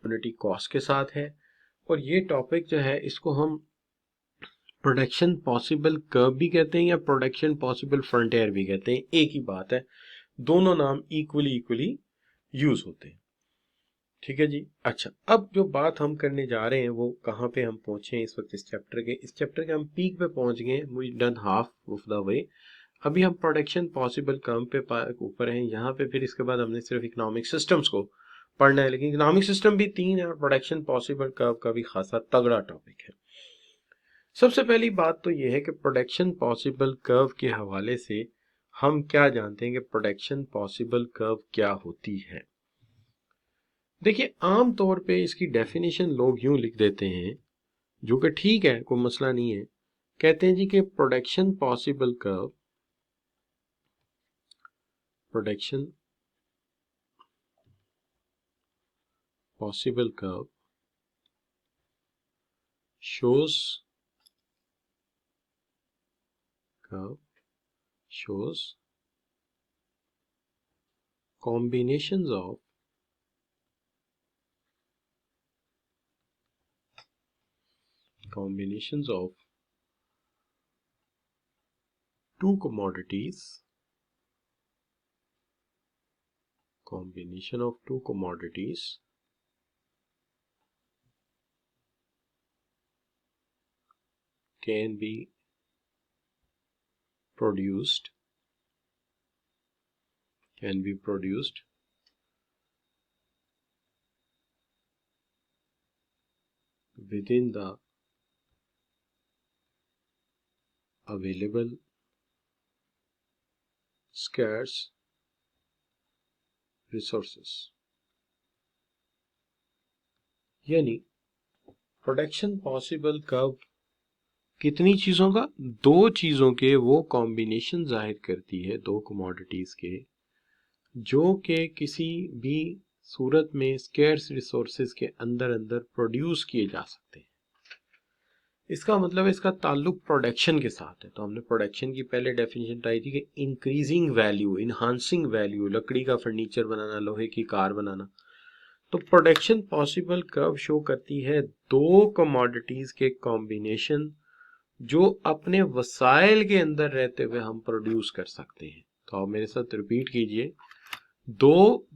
Opportunity cost के साथ है। और ये टॉपिक जो है इसको हम प्रोडक्शन पॉसिबल कर्व भी कहते हैं या प्रोडक्शन पॉसिबल फ्रंटियर भी कहते हैं, एक ही बात है, दोनों नाम इक्वली यूज होते हैं। ठीक है जी। अच्छा, अब जो बात हम करने जा रहे हैं वो कहाँ पे हम पहुंचे हैं इस वक्त इस चैप्टर के हम पीक पे पहुंच गए, we done half of the way. अभी हम प्रोडक्शन पॉसिबल कर्व पे ऊपर हैं यहाँ पे, फिर इसके बाद हमने सिर्फ इकोनॉमिक सिस्टम्स को पढ़ना है, लेकिन इकोनॉमिक सिस्टम भी 3 है और प्रोडक्शन पॉसिबल कर्व का भी खासा तगड़ा टॉपिक है। सबसे पहली बात तो यह है कि प्रोडक्शन पॉसिबल कर्व के हवाले से हम क्या जानते हैं कि प्रोडक्शन पॉसिबल कर्व क्या होती है। देखिए, आम तौर पे इसकी डेफिनेशन लोग यूं लिख देते हैं, जो कि ठीक है, कोई मसला नहीं है। कहते हैं जी कि production possible curve shows combinations of two commodities can be produced within the available scarce resources। यानी प्रोडक्शन पॉसिबल कर्व कितनी चीजों का, 2 चीजों के वो कॉम्बिनेशन जाहिर करती है, 2 कमोडिटीज के, जो कि किसी भी सूरत में स्केर्स रिसोर्सेज के अंदर प्रोड्यूस किए जा सकते हैं। इसका मतलब इसका ताल्लुक प्रोडक्शन के साथ है। तो हमने प्रोडक्शन की पहले डेफिनेशन बताई थी कि इंक्रीजिंग वैल्यू, इनहांसिंग वैल्यू, लकड़ी का फर्नीचर बनाना, लोहे की कार बनाना। तो प्रोडक्शन पॉसिबल कर्व शो करती है 2 कमोडिटीज के कॉम्बिनेशन जो अपने वसाइल के अंदर रहते हुए हम प्रोड्यूस कर सकते हैं। तो आप मेरे साथ रिपीट कीजिए, 2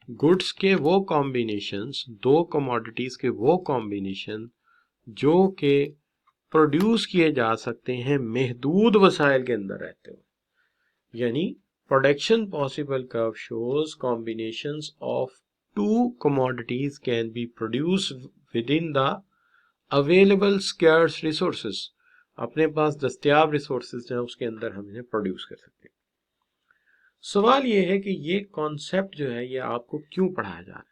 गुड्स के वो कॉम्बिनेशंस, 2 कमोडिटीज के वो कॉम्बिनेशन जो कि प्रोड्यूस किए जा सकते हैं महदूद वसाइल के अंदर रहते हुए। यानी production possible curve shows combinations of 2 commodities can be produce with in the available scarce resources. अपने पास दस्तयाब रिसोर्सेज हैं उसके अंदर हम इन्हें प्रोड्यूस कर सकते हैं। सवाल यह है कि ये कॉन्सेप्ट जो है ये आपको क्यों पढ़ाया जा रहा है।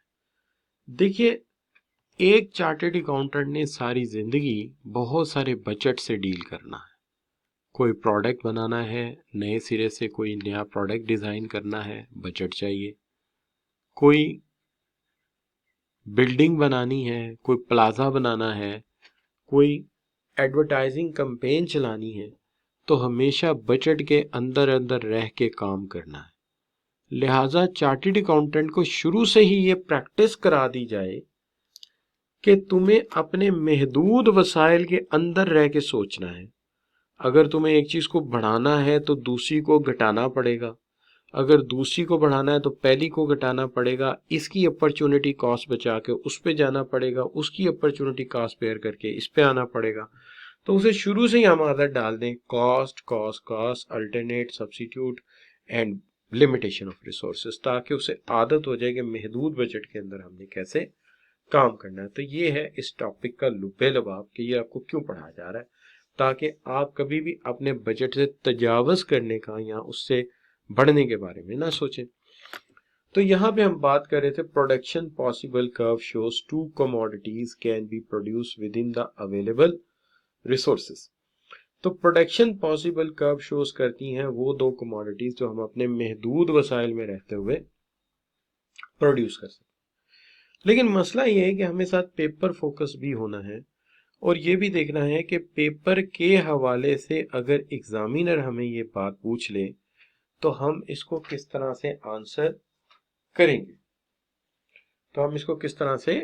देखिए, एक चार्टर्ड अकाउंटेंट ने सारी जिंदगी बहुत सारे बजट से डील करना है। कोई प्रोडक्ट बनाना है, नए सिरे से कोई नया प्रोडक्ट डिजाइन करना है, बजट चाहिए। कोई बिल्डिंग बनानी है, कोई प्लाजा बनाना है, कोई एडवर्टाइजिंग कैंपेन चलानी है, तो हमेशा बजट के अंदर रह के काम करना है। लिहाजा चार्टर्ड अकाउंटेंट को शुरू से ही ये प्रैक्टिस करा दी जाए कि तुम्हें अपने महदूद वसाइल के अंदर रह के सोचना है। अगर तुम्हें एक चीज को बढ़ाना है तो दूसरी को घटाना पड़ेगा, अगर दूसरी को बढ़ाना है तो पहली को घटाना पड़ेगा, इसकी अपॉर्चुनिटी कॉस्ट बचा के उस पे जाना पड़ेगा, उसकी अपॉर्चुनिटी कॉस्ट बेयर करके इस पे आना पड़ेगा। तो उसे शुरू से ही हम आदत डाल दें, cost cost cost, alternate, substitute and limitation of resources, ताकि उसे आदत हो जाए कि महदूद बजट के अंदर हमने कैसे काम करना है। तो ये है इस टॉपिक का लुब्बे लबाब कि ये आपको क्यों पढ़ाया जा रहा है, ताकि आप कभी भी अपने बजट से तजावज करने का या उससे बढ़ने के बारे में ना सोचें। तो यहाँ पे हम बात कर रहे थे production possible curve shows 2 commodities can be produce with in the available resources. तो प्रोडक्शन पॉसिबल कर्व शोज करती हैं वो 2 कमोडिटीज जो हम अपने महदूद वसाइल में रहते हुए प्रोड्यूस कर सकते हैं। लेकिन मसला ये है कि हमें साथ पेपर फोकस भी होना है और ये भी देखना है कि पेपर के हवाले से अगर एग्जामिनर हमें ये बात पूछ ले तो हम इसको किस तरह से आंसर करेंगे। तो हम इसको किस तरह से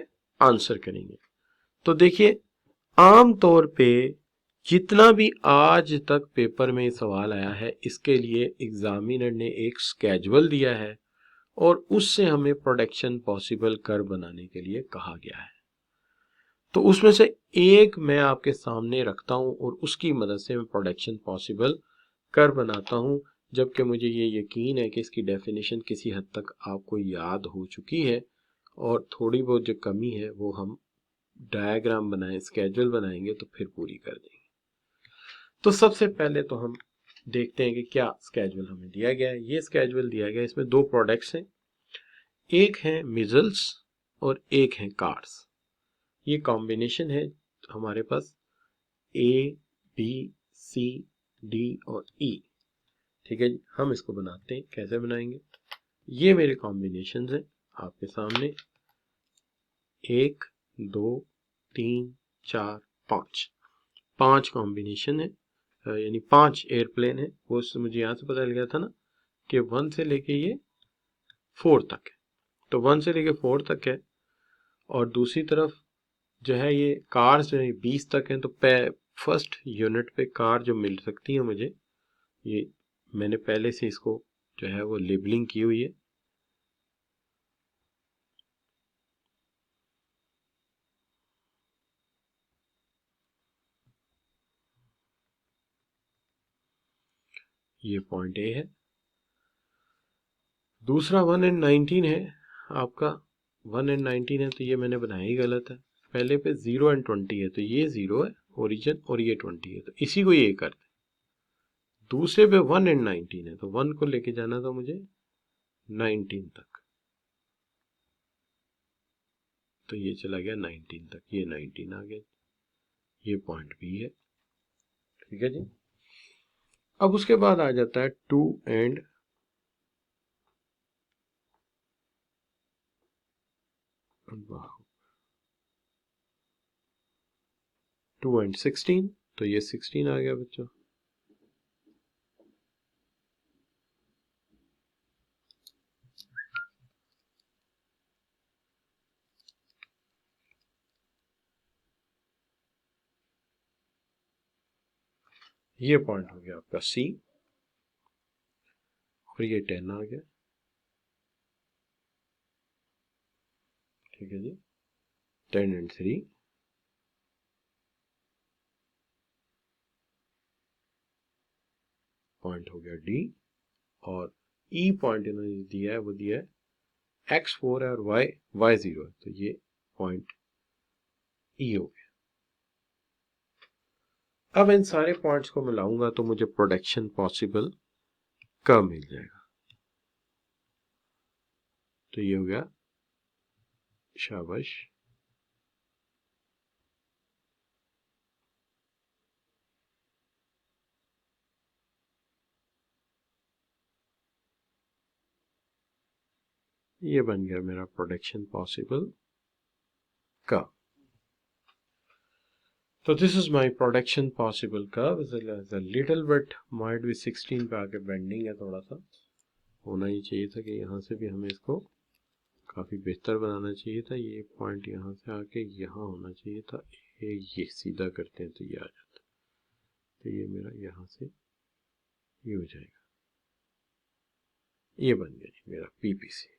आंसर करेंगे। तो देखिए, आम तौर पे जितना भी आज तक पेपर में सवाल आया है, इसके लिए एग्जामिनर ने एक स्केड्यूल दिया है और उससे हमें प्रोडक्शन पॉसिबल कर्व बनाने के लिए कहा गया है। तो उसमें से एक मैं आपके सामने रखता हूं और उसकी मदद से मैं प्रोडक्शन पॉसिबल कर्व बनाता हूं, जबकि मुझे ये यकीन है कि इसकी डेफिनेशन किसी हद तक आपको याद हो चुकी है और थोड़ी बहुत जो कमी है वो हम डायग्राम बनाए, स्केड्यूल बनाएंगे तो फिर पूरी कर देंगे। तो सबसे पहले तो हम देखते हैं कि क्या स्केड्यूल हमें दिया गया है। ये स्केड्यूल दिया गया है, इसमें दो प्रोडक्ट्स हैं, एक है मिजल्स और एक है कार्स। ये कॉम्बिनेशन है हमारे पास ए बी सी डी और ई। ठीक है जी, हम इसको बनाते हैं। कैसे बनाएंगे, ये मेरे कॉम्बिनेशन है आपके सामने, 1 2 3 4 5, 5 कॉम्बिनेशन है, यानी 5 एयरप्लेन है। वो मुझे यहाँ से पता चल गया था ना कि 1 से लेके ये 4 तक है, तो 1 से लेके 4 तक है। और दूसरी तरफ जो है ये कार्स जो है 20 तक हैं, तो फर्स्ट यूनिट पे कार जो मिल सकती है मुझे, ये मैंने पहले से इसको जो है वो लेबलिंग की हुई है। ये पॉइंट ए है। दूसरा 1 एंड 19 है आपका, 1 एंड 19 है तो ये मैंने बनाया ही गलत है। पहले पे 0 एंड 20 है तो ये 0 है ओरिजिन और ये 20 है, तो इसी को ये करते। दूसरे पे 1 एंड 19 है तो 1 को लेके जाना था मुझे 19 तक, तो ये चला गया 19 तक, ये 19 आ गया, ये पॉइंट बी है। ठीक है जी। अब उसके बाद आ जाता है 2 एंड 16, तो ये 16 आ गया बच्चों। ये पॉइंट हो गया आपका सी और ये 10 आ गया। ठीक है जी, 10 एंड 3, पॉइंट हो गया डी। और ई पॉइंट इन्होंने दिया है, वो दिया है x4 है और y 0 है, तो ये पॉइंट ई हो गया। अब इन सारे पॉइंट्स को मिलाऊंगा तो मुझे प्रोडक्शन पॉसिबल कर्व मिल जाएगा। तो ये हो गया, शाबाश। ये बन गया मेरा प्रोडक्शन पॉसिबल कर्व। तो this is my production possible curve, is a little bit might भी 16 पे आके बेंडिंग है, थोड़ा सा होना ही चाहिए था कि यहाँ से भी हमें इसको काफी बेहतर बनाना चाहिए था। ये पॉइंट यहाँ से आके यहाँ होना चाहिए था, ये सीधा करते हैं तो ये आ जाता, तो ये मेरा यहाँ से ये हो जाएगा। ये बन गया जी मेरा पीपीसी,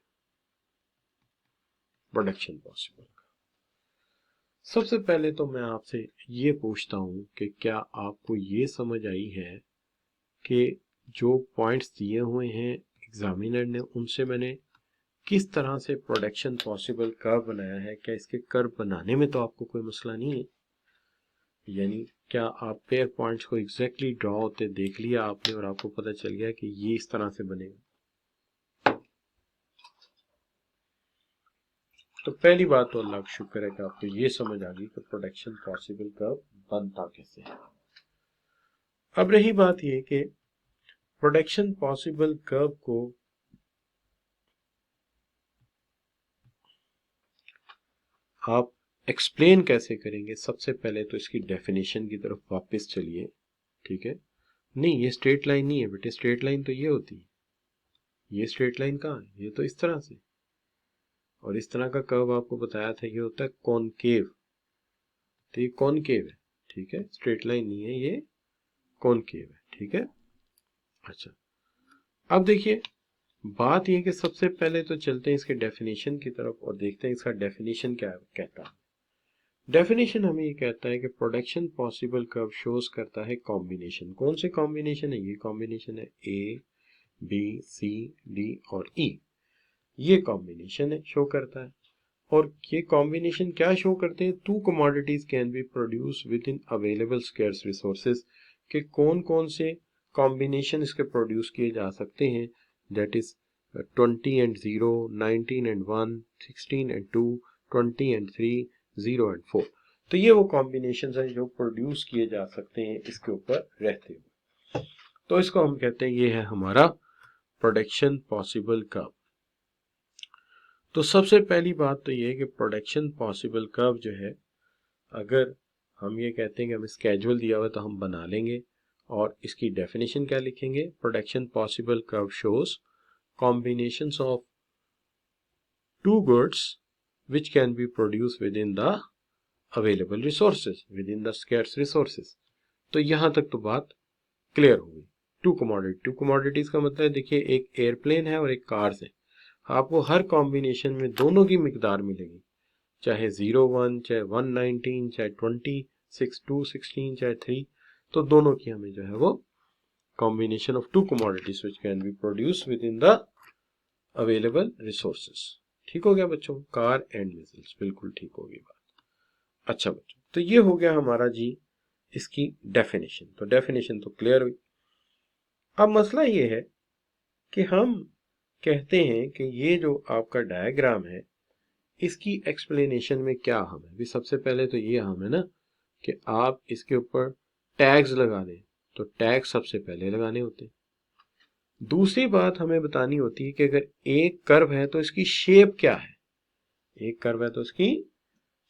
प्रोडक्शन पॉसिबल। सबसे पहले तो मैं आपसे ये पूछता हूँ कि क्या आपको ये समझ आई है कि जो पॉइंट्स दिए हुए हैं एग्जामिनर ने, उनसे मैंने किस तरह से प्रोडक्शन पॉसिबल कर्व बनाया है। क्या इसके कर्व बनाने में तो आपको कोई मसला नहीं है, यानी क्या आप पेयर पॉइंट्स को एग्जैक्टली ड्रॉ होते देख लिया आपने और आपको पता चल गया कि ये इस तरह से बनेगा। तो पहली बात तो अल्लाह का शुक्र है कि आपको ये समझ आ गई कि प्रोडक्शन पॉसिबल कर्व बनता कैसे है। अब रही बात ये कि प्रोडक्शन पॉसिबल कर्व को आप एक्सप्लेन कैसे करेंगे। सबसे पहले तो इसकी डेफिनेशन की तरफ वापस चलिए। ठीक है, नहीं ये स्ट्रेट लाइन नहीं है बेटे, स्ट्रेट लाइन तो ये होती है, ये स्ट्रेट लाइन कहाँ है, ये तो इस तरह से। और इस तरह का कर्व आपको बताया था ये होता है कॉनकेव। तो ये कॉनकेव है, ठीक है, स्ट्रेट लाइन नहीं है, ये कॉनकेव है, ठीक है। अच्छा, अब देखिए बात ये कि सबसे पहले तो चलते हैं इसके डेफिनेशन की तरफ और देखते हैं इसका डेफिनेशन क्या कहता है। डेफिनेशन हमें ये कहता है कि प्रोडक्शन पॉसिबल कर्व शोज करता है कॉम्बिनेशन। कौन से कॉम्बिनेशन है? ये कॉम्बिनेशन है ए बी सी डी और ई, ये कॉम्बिनेशन है शो करता है। और ये कॉम्बिनेशन क्या शो करते हैं? To commodities can be produce with in available scarce resources, के कौन कौन से कॉम्बिनेशन इसके प्रोड्यूस किए जा सकते हैं, that is 20 and 0, 19 and 1, 16 and 2, 20 and 3, 0 and 4। तो ये वो कॉम्बिनेशन है जो प्रोड्यूस किए जा सकते हैं इसके ऊपर रहते हुए। तो इसको हम कहते हैं ये है हमारा प्रोडक्शन पॉसिबल कर्व। तो सबसे पहली बात तो ये है कि प्रोडक्शन पॉसिबल कर्व जो है, अगर हम ये कहते हैं कि हमें स्केड्यूल दिया हुआ है तो हम बना लेंगे और इसकी डेफिनेशन क्या लिखेंगे? Production possible curve shows combinations of two goods which can be produced within the available resources, within the scarce resources। तो यहां तक तो बात क्लियर होगी। टू कमोडिटीज का मतलब है, देखिए एक एयरप्लेन है और एक कार्स है, आपको हर कॉम्बिनेशन में दोनों की मिकदार मिलेगी, चाहे 01, चाहे 119, चाहे 26, 216, चाहे 3, तो दोनों की हमें जो है वो combination of to commodities which can be produce with in the available resources. ठीक हो गया बच्चों, कार एंड मिसाइल्स, बिल्कुल ठीक होगी बात। अच्छा बच्चों, तो ये हो गया हमारा जी इसकी डेफिनेशन। तो डेफिनेशन तो क्लियर हुई। अब मसला ये है कि हम कहते हैं कि ये जो आपका डायग्राम है इसकी एक्सप्लेनेशन में क्या हम है। सबसे पहले तो ये हम है ना कि आप इसके ऊपर टैग्स लगा दें, तो टैग सबसे पहले लगाने होते हैं। दूसरी बात हमें बतानी होती है कि अगर एक कर्व है तो इसकी शेप क्या है, एक कर्व है तो इसकी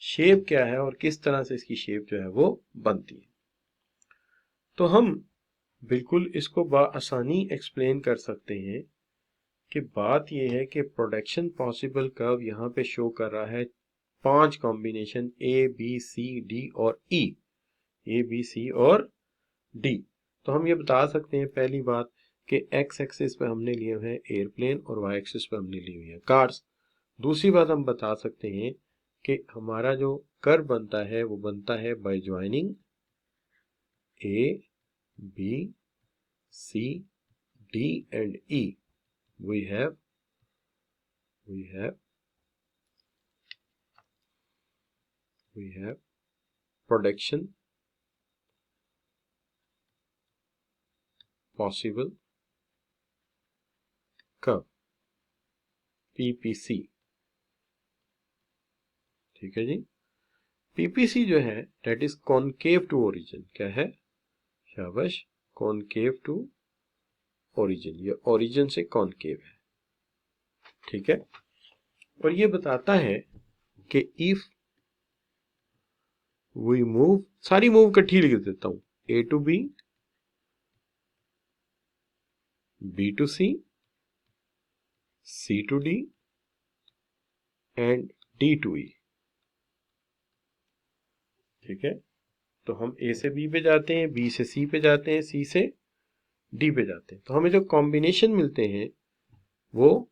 शेप क्या है और किस तरह से इसकी शेप जो है वो बनती है। तो हम बिल्कुल इसको आसानी एक्सप्लेन कर सकते हैं कि बात यह है कि प्रोडक्शन पॉसिबल कर्व यहाँ पे शो कर रहा है 5 combination A B C D और ई, ए बी सी और डी। तो हम ये बता सकते हैं पहली बात कि एक्स एक्सिस पे हमने लिए हुए हैं एयरप्लेन और वाई एक्सिस पे हमने लिए हुए हैं कार्स। दूसरी बात हम बता सकते हैं कि हमारा जो कर्व बनता है वो बनता है by joining A B C D and E. We have production possible curve PPC. ठीक है जी, पीपीसी जो है that is concave to origin. क्या है? शाबाश, कॉनकेव टू ओरिजिन, ये ओरिजिन से कॉनकेव है। ठीक है, और ये बताता है कि इफ वी मूव, सारी मूव इकट्ठी लिख देता हूं, A to B, B to C, C to D and D to E. ठीक है, तो हम ए से बी पे जाते हैं, बी से सी पे जाते हैं, सी से डी पे जाते हैं। तो हमें जो कॉम्बिनेशन मिलते हैं वो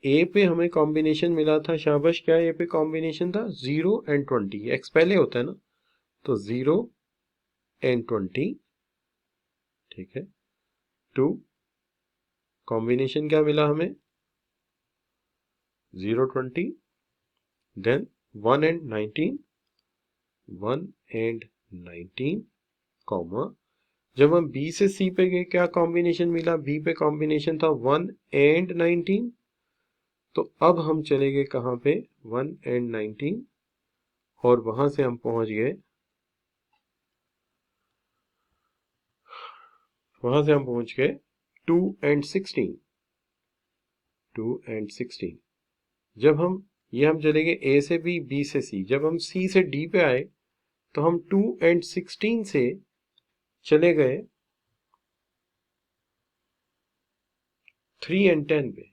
ए पे हमें कॉम्बिनेशन मिला था, शाबाश, क्या ए पे कॉम्बिनेशन था? 0 and 20, एक्स पहले होता है ना, तो 0 and 20। ठीक है, 2 कॉम्बिनेशन क्या मिला हमें? 0 20, देन 1 and 19, 1 and 19 कॉमा, जब हम बी से सी पे गए क्या कॉम्बिनेशन मिला? बी पे कॉम्बिनेशन था 1 and 19, तो अब हम चले गए कहाँ पे? 1 and 19, और वहां से हम पहुंच गए, वहां से हम पहुंच गए 2 and 16, 2 and 16। जब हम ये हम चले गए ए से बी, बी से सी, जब हम सी से डी पे आए तो हम 2 and 16 से चले गए 3 and 10 पे,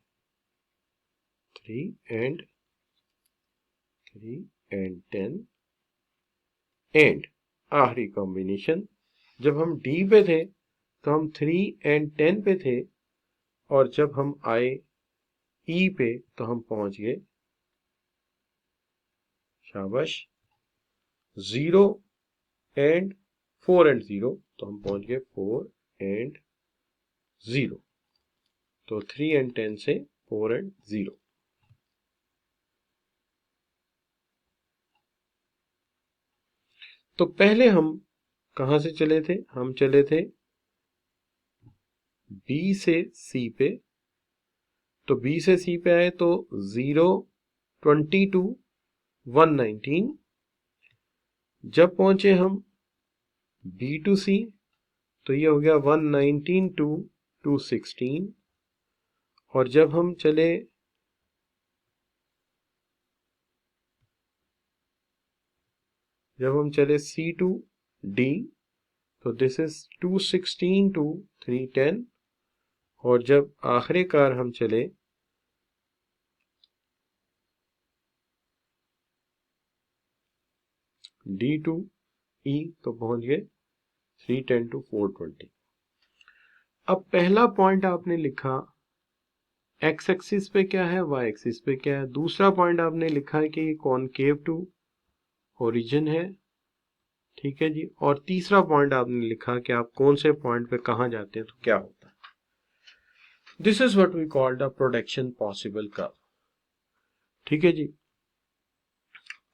3 and 3 and 10 एंड आखिरी कॉम्बिनेशन, जब हम डी पे थे तो हम 3 and 10 पे थे, और जब हम आए ई पे तो हम पहुंच गए, शाबाश, 0 and 4 and 0, तो हम पहुंच गए 4 and 0, तो 3 and 10 से 4 and 0। तो पहले हम कहां से चले थे? हम चले थे बी से सी पे, तो बी से सी पे आए तो 0, 22, 119। जब पहुंचे हम बी टू सी तो ये हो गया 119 to 216, और जब हम चले सी टू डी तो दिस इज 216 to 310, और जब आखिरकार हम चले डी टू ई तो पहुंच गए 310 to 420। अब पहला पॉइंट आपने लिखा एक्स एक्सिस पे क्या है, वाई एक्सिस पे क्या है। दूसरा पॉइंट आपने लिखा है कि कॉनकेव टू ओरिजिन है, ठीक है जी। और तीसरा पॉइंट आपने लिखा कि आप कौन से पॉइंट पे कहां जाते हैं तो क्या होता है। This is what we called the production possible curve, ठीक है जी।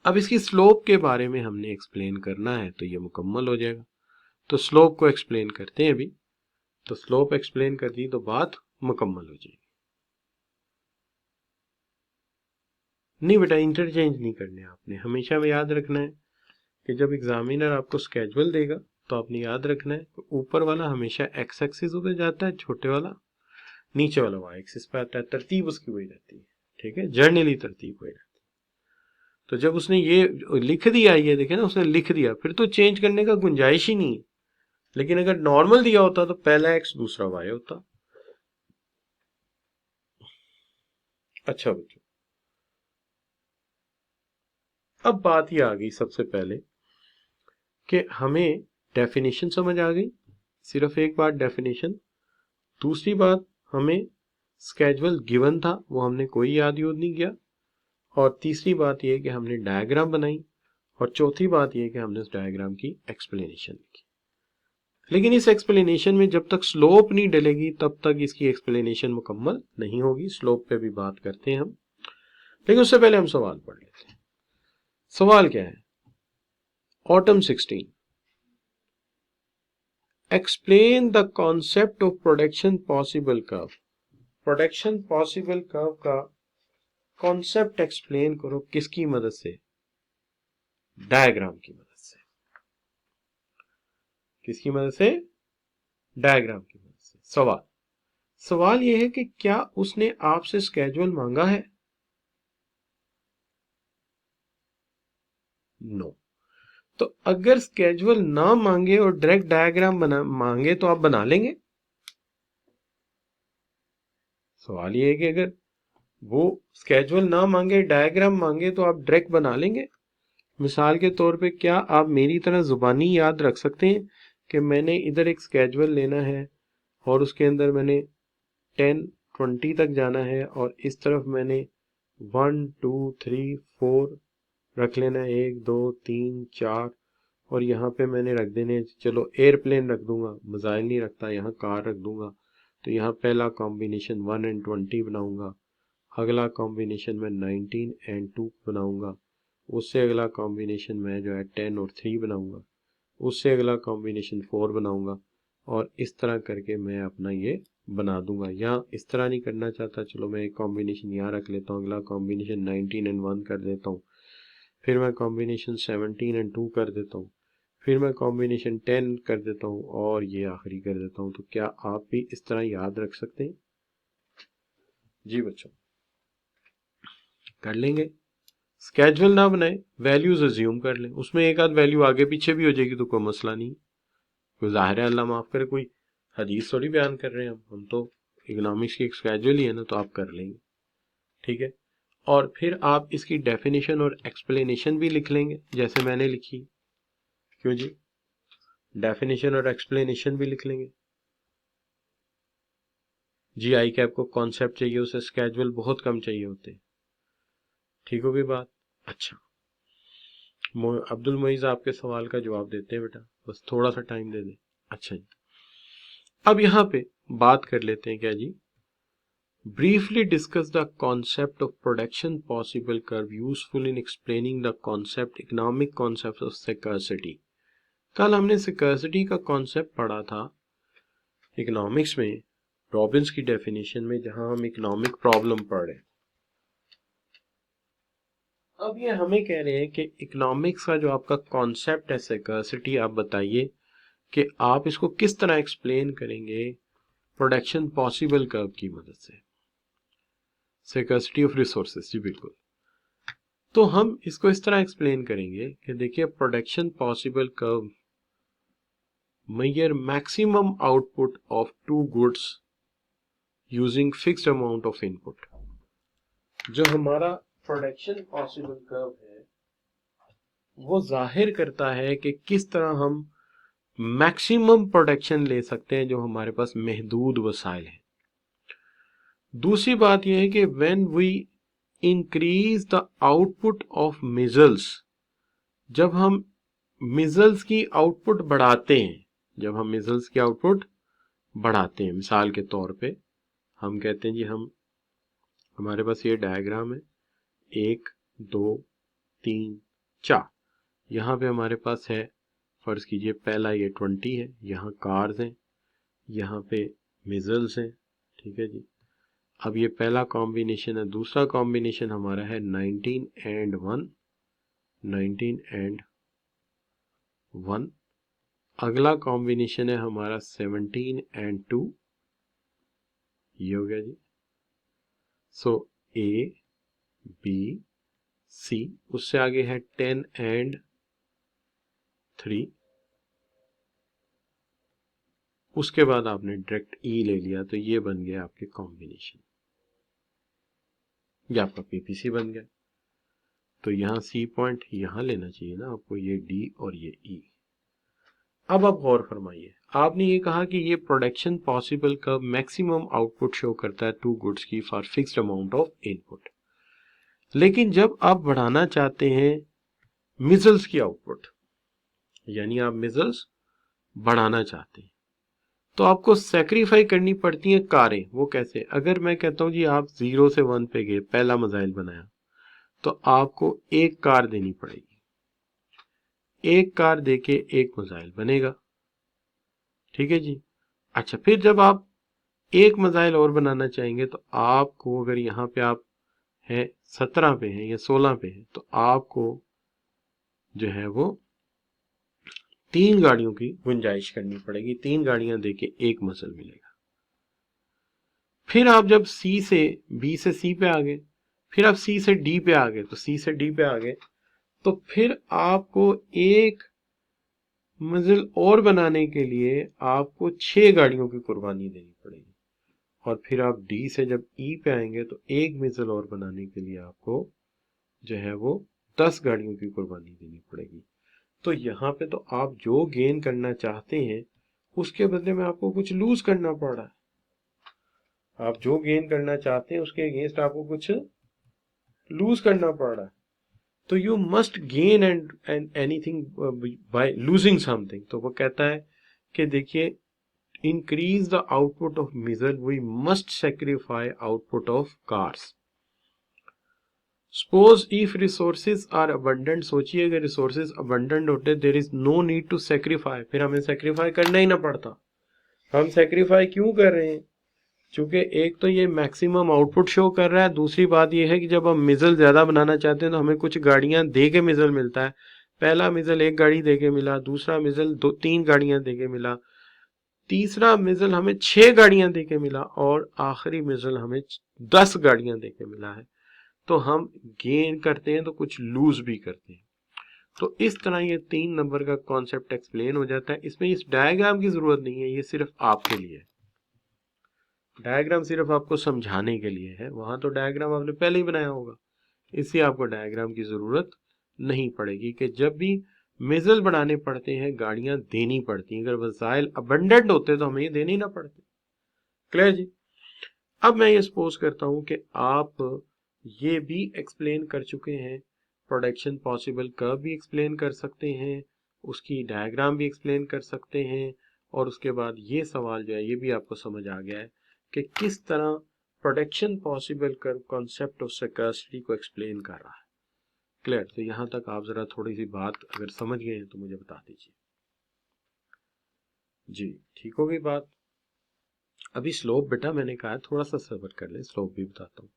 अब इसकी स्लोप के बारे में हमने एक्सप्लेन करना है तो ये मुकम्मल हो जाएगा। तो स्लोप को एक्सप्लेन करते हैं अभी। तो स्लोप एक्सप्लेन कर दी तो बात मुकम्मल हो जाएगी। नहीं बेटा, इंटरचेंज नहीं करने आपने, हमेशा में याद रखना है कि जब एग्जामिनर आपको स्केड्यूल देगा तो आपने याद रखना है ऊपर वाला हमेशा एक्स एक्सिस पे जाता है, छोटे वाला नीचे वाला वाई एक्सिस पे आता है, तरतीब उसकी वही रहती है, ठीक है, जर्नली तरतीब वही रहती है। तो जब उसने ये लिख दिया, ये देखे ना, उसने लिख दिया, फिर तो चेंज करने का गुंजाइश ही नहीं है। लेकिन अगर नॉर्मल दिया होता तो पहला एक्स दूसरा वाई होता। अच्छा बच्चों, अब बात ये आ गई सबसे पहले कि हमें डेफिनेशन समझ आ गई, सिर्फ एक बात डेफिनेशन। दूसरी बात, हमें स्केड्यूल गिवन था, वो हमने कोई याद नहीं किया। और तीसरी बात यह कि हमने डायग्राम बनाई, और चौथी बात यह कि हमने उस डायग्राम की एक्सप्लेनेशन लिखी। लेकिन इस एक्सप्लेनेशन में जब तक स्लोप नहीं डलेगी तब तक इसकी एक्सप्लेनेशन मुकम्मल नहीं होगी। स्लोप पे भी बात करते हैं हम, लेकिन उससे पहले हम सवाल पढ़ लेते हैं। सवाल क्या है? Autumn 16, explain the concept of production possible curve. Production possible curve का कॉन्सेप्ट एक्सप्लेन करो, किसकी मदद से? डायग्राम की मदद से। किसकी मदद से? डायग्राम की मदद से। सवाल यह है कि क्या उसने आपसे स्केड्यूल मांगा है? नो। तो अगर स्केड्यूल ना मांगे और डायरेक्ट डायग्राम बना मांगे तो आप बना लेंगे? सवाल यह है कि अगर वो स्केड्यूल ना मांगे, डायग्राम मांगे, तो आप डायरेक्ट बना लेंगे? मिसाल के तौर पे क्या आप मेरी तरह जुबानी याद रख सकते हैं कि मैंने इधर एक स्केड्यूल लेना है और उसके अंदर मैंने 10, 20 तक जाना है, और इस तरफ मैंने 1, 2, 3, 4 रख लेना है, 1, 2, 3, 4, और यहाँ पे मैंने रख देने, चलो एयरप्लेन रख दूंगा, मिसाइल नहीं रखता, यहाँ कार रख दूंगा। तो यहाँ पहला कॉम्बिनेशन 1 and 20 बनाऊंगा, अगला कॉम्बिनेशन मैं 19 and 2 बनाऊंगा, उससे अगला कॉम्बिनेशन मैं जो है 10 और 3 बनाऊंगा, उससे अगला कॉम्बिनेशन 4 बनाऊंगा, और इस तरह करके मैं अपना ये बना दूंगा। या इस तरह नहीं करना चाहता, चलो मैं एक कॉम्बिनेशन यहाँ रख लेता हूँ, अगला कॉम्बिनेशन 19 and 1 कर देता हूँ, फिर मैं कॉम्बिनेशन 17 and 2 कर देता हूँ, फिर मैं कॉम्बिनेशन 10 कर देता हूँ, और ये आखिरी कर देता हूँ। तो क्या आप भी इस तरह याद रख सकते हैं? जी बच्चों, कर लेंगे। स्केड्यूल ना बनाए, वैल्यूज अज्यूम कर लें, उसमें एक आध वैल्यू आगे पीछे भी हो जाएगी तो कोई मसला नहीं। कोई जाहिर है, अल्लाह माफ करे, कोई हदीस थोड़ी बयान कर रहे हैं हम तो इकोनॉमिक्स की एक स्केड्यूल ही है ना, तो आप कर लेंगे, ठीक है। और फिर आप इसकी डेफिनेशन और एक्सप्लेनेशन भी लिख लेंगे जैसे मैंने लिखी। क्यों जी, डेफिनेशन और एक्सप्लेनेशन भी लिख लेंगे। जी आई कैप को कॉन्सेप्ट चाहिए, उसे स्केजुअल बहुत कम चाहिए होते। ठीक होगी बात। अच्छा, अब्दुल मोइज आपके सवाल का जवाब देते हैं बेटा, बस थोड़ा सा टाइम दे दें। अच्छा जी, अब यहाँ पे बात कर लेते हैं क्या जी, briefly discuss the concept of production possible curve useful in explaining the concept economic concepts of scarcity। कल हमने scarcity का concept पढ़ा था इकोनॉमिक्स में, रॉबिन्स की डेफिनेशन में, जहां हम इकोनॉमिक प्रॉब्लम पढ़ रहे हैं। अब ये हमें कह रहे हैं कि इकोनॉमिक्स का जो आपका कॉन्सेप्ट है scarcity, आप बताइए कि आप इसको किस तरह एक्सप्लेन करेंगे प्रोडक्शन पॉसिबल कर्व की मदद से, स्कैर्सिटी ऑफ रिसोर्सेज। जी बिल्कुल। तो हम इसको इस तरह एक्सप्लेन करेंगे कि देखिए, production possible curve measure maximum output of two goods using fixed amount of input. जो हमारा प्रोडक्शन पॉसिबल कर्व है वो जाहिर करता है कि किस तरह हम मैक्सिमम प्रोडक्शन ले सकते हैं जो हमारे पास महदूद वसाइल है। दूसरी बात यह है कि when we increase the output of missiles, जब हम मिजल्स की आउटपुट बढ़ाते हैं, जब हम मिजल्स की आउटपुट बढ़ाते हैं, मिसाल के तौर पे हम कहते हैं जी, हमारे पास ये डायग्राम है 1 2 3 4, यहाँ पे हमारे पास है, फर्ज कीजिए पहला ये 20 है, यहाँ कार्स हैं, यहाँ पे मिजल्स हैं। ठीक है जी, अब ये पहला कॉम्बिनेशन है। दूसरा कॉम्बिनेशन हमारा है 19 एंड 1, 19 एंड 1। अगला कॉम्बिनेशन है हमारा 17 एंड 2, ये हो गया जी। सो ए बी सी, उससे आगे है 10 एंड 3, उसके बाद आपने डायरेक्ट ई ले लिया, तो ये बन गया आपके कॉम्बिनेशन, ये आपका पीपीसी बन गया। तो यहाँ सी पॉइंट यहाँ लेना चाहिए ना आपको, ये डी और ये ई। अब आप गौर फरमाइए, आपने ये कहा कि ये प्रोडक्शन पॉसिबल का मैक्सिमम आउटपुट शो करता है टू गुड्स की for fixed amount of input. लेकिन जब आप बढ़ाना चाहते हैं मिजल्स की आउटपुट, यानी आप मिजल्स बढ़ाना चाहते हैं, तो आपको सेक्रीफाई करनी पड़ती हैं कारें। वो कैसे? अगर मैं कहता हूं जी आप 0 से 1 पे गए, पहला मिसाइल बनाया, तो आपको एक कार देनी पड़ेगी, एक कार देके एक मिसाइल बनेगा। ठीक है जी। अच्छा, फिर जब आप एक मिसाइल और बनाना चाहेंगे तो आपको, अगर यहाँ पे आप है 17 पे है या 16 पे है, तो आपको जो है वो 3 गाड़ियों की गुंजाइश करनी पड़ेगी, 3 गाड़ियां देके एक मिसाइल मिलेगा। फिर आप जब सी से बी से सी पे आ गए, फिर आप सी से डी पे आ गए, तो सी से डी पे आ गए, तो फिर आपको एक मंजिल और बनाने के लिए आपको 6 गाड़ियों की कुर्बानी देनी पड़ेगी। और फिर आप डी से जब ई पे आएंगे तो एक मंजिल और बनाने के लिए आपको जो है वो 10 गाड़ियों की कुर्बानी देनी पड़ेगी। तो यहाँ पे तो आप जो गेन करना चाहते हैं उसके बदले में आपको कुछ लूज करना पड़ रहा है। आप जो गेन करना चाहते हैं उसके अगेंस्ट आपको कुछ लूज करना पड़ रहा है। तो you must gain and anything by losing something. तो वो कहता है कि देखिए, increase the output of missile, we must sacrifice output of cars. Suppose if resources are abundant, सोचिए अगर resources abundant होते, there is no need to sacrifice, फिर हमें sacrifice करना ही ना पड़ता। हम sacrifice क्यों कर रहे हैं? चूंकि एक तो ये मैक्सिमम आउटपुट शो कर रहा है, दूसरी बात ये है कि जब हम मिजल ज्यादा बनाना चाहते हैं तो हमें कुछ गाड़ियां दे के मिजल मिलता है। पहला मिजल एक गाड़ी दे के मिला, दूसरा मिजल 3 गाड़ियां दे के मिला, तीसरा मिजल हमें 6 गाड़ियां देके मिला, और आखिरी मिजल हमें 10 गाड़ियां देके मिला है। तो हम गेन करते हैं तो कुछ लूज भी करते हैं। तो इस तरह ये 3 नंबर का कॉन्सेप्ट एक्सप्लेन हो जाता है। इसमें इस डायग्राम की जरूरत नहीं है, ये सिर्फ आपके लिए है। डायग्राम सिर्फ आपको समझाने के लिए है, वहां तो डायग्राम आपने पहले ही बनाया होगा। इससे आपको डायग्राम की ज़रूरत नहीं पड़ेगी कि जब भी मेजल बनाने पड़ते हैं गाड़ियां देनी पड़ती हैं। अगर वसाइल अबंडेंट होते तो हमें ये देने ही ना पड़ते। क्लियर जी। अब मैं ये सपोज करता हूं कि आप ये भी एक्सप्लेन कर चुके हैं, प्रोडक्शन पॉसिबल कर्व भी एक्सप्लेन कर सकते हैं, उसकी डायग्राम भी एक्सप्लेन कर सकते हैं, और उसके बाद ये सवाल जो है ये भी आपको समझ आ गया है कि किस तरह production possible curve concept of scarcity को एक्सप्लेन कर रहा है। क्लियर। तो यहां तक आप जरा थोड़ी सी बात अगर समझ गए हैं तो मुझे बता दीजिए। जी ठीक हो गई बात। अभी स्लोप बेटा मैंने कहा थोड़ा सा सब्र कर ले, स्लोप भी बताता हूँ।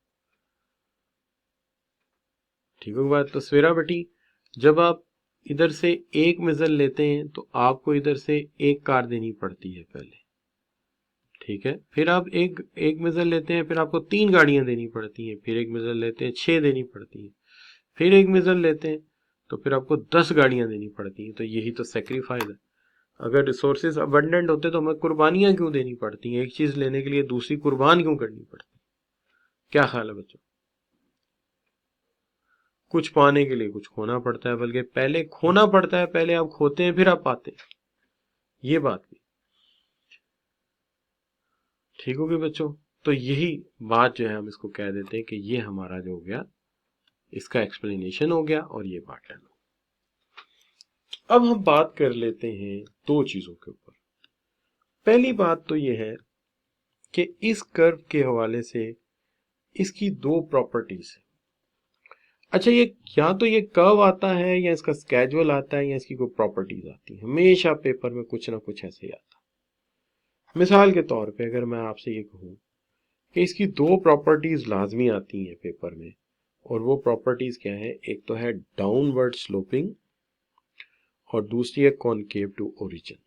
ठीक हो गई बात। तो सवेरा बेटी, जब आप इधर से एक मिजल लेते हैं तो आपको इधर से एक कार देनी पड़ती है पहले, ठीक है। फिर आप एक मिजल लेते हैं, फिर आपको 3 गाड़ियां देनी पड़ती हैं, फिर एक मिजल लेते हैं 6 देनी पड़ती हैं, फिर एक मिजल लेते हैं तो फिर आपको 10 गाड़ियां देनी पड़ती हैं। तो यही तो सेक्रीफाइस है। अगर रिसोर्सेज अबंडेंट होते तो हमें कुर्बानियां क्यों देनी पड़ती हैं, एक चीज लेने के लिए दूसरी कुर्बान क्यों करनी पड़ती है? क्या ख्याल है बच्चों? कुछ पाने के लिए कुछ खोना पड़ता है, बल्कि पहले खोना पड़ता है, पहले आप खोते हैं फिर आप पाते हैं। ये बात भी ठीक होगी बच्चों। तो यही बात जो है हम इसको कह देते हैं कि ये हमारा जो हो गया इसका एक्सप्लेनेशन हो गया और ये पार्ट है। अब हम बात कर लेते हैं दो चीजों के ऊपर। पहली बात तो ये है कि इस कर्व के हवाले से इसकी दो प्रॉपर्टीज है। अच्छा, ये या तो ये कर्व आता है या इसका स्केजुअल आता है या इसकी कोई प्रॉपर्टीज आती है। हमेशा पेपर में कुछ ना कुछ ऐसे ही आता है। मिसाल के तौर पे अगर मैं आपसे ये कहूं कि इसकी दो प्रॉपर्टीज लाजमी आती हैं पेपर में, और वो प्रॉपर्टीज क्या है, एक तो है डाउनवर्ड स्लोपिंग और दूसरी है concave to origin.